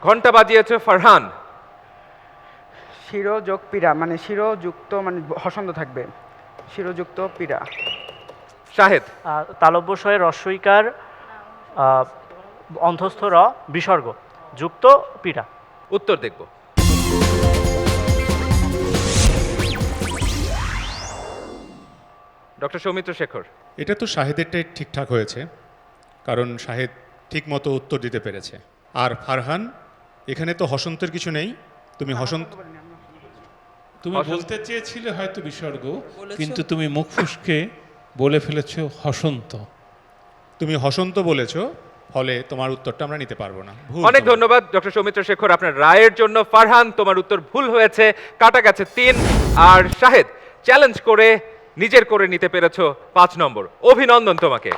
ঘন্টা বাজিয়েছে ফারহান। শিরো যোগ পীড়া মানে শিরো যুক্ত মানে হসন্ত থাকবে, শিরোযুক্ত পীড়া। শাহেদ। তালব্যস্বয়ে রস্বইকার অন্ধ্যস্থ র বিসর্গ যুক্ত পীড়া। উত্তর দেখব। ডক্টর সৌমিত্র শেখর। এটা তো শাহেদেরটাই ঠিকঠাক হয়েছে, কারণ শাহেদ ঠিক মতো উত্তর দিতে পেরেছে। আর ফারহান, এখানে তো হসন্তের কিছু নেই, তুমি তুমি বলতে চেয়েছিলে হয়তো বিসর্গ, কিন্তু তুমি মুখ ফুসকে বলে ফেলেছো হসন্ত। তুমি হসন্ত বলেছো, ফলে তোমার উত্তরটা আমরা নিতে পারবো না। অনেক ধন্যবাদ ডক্টর সৌমিত্র শেখর আপনার রায়ের জন্য। ফারহান, তোমার উত্তর ভুল হয়েছে, কাটা গেছে 3। আর শাহেদ চ্যালেঞ্জ করে নিজের করে নিতে পেরেছো 5 নম্বর। অভিনন্দন তোমাকে।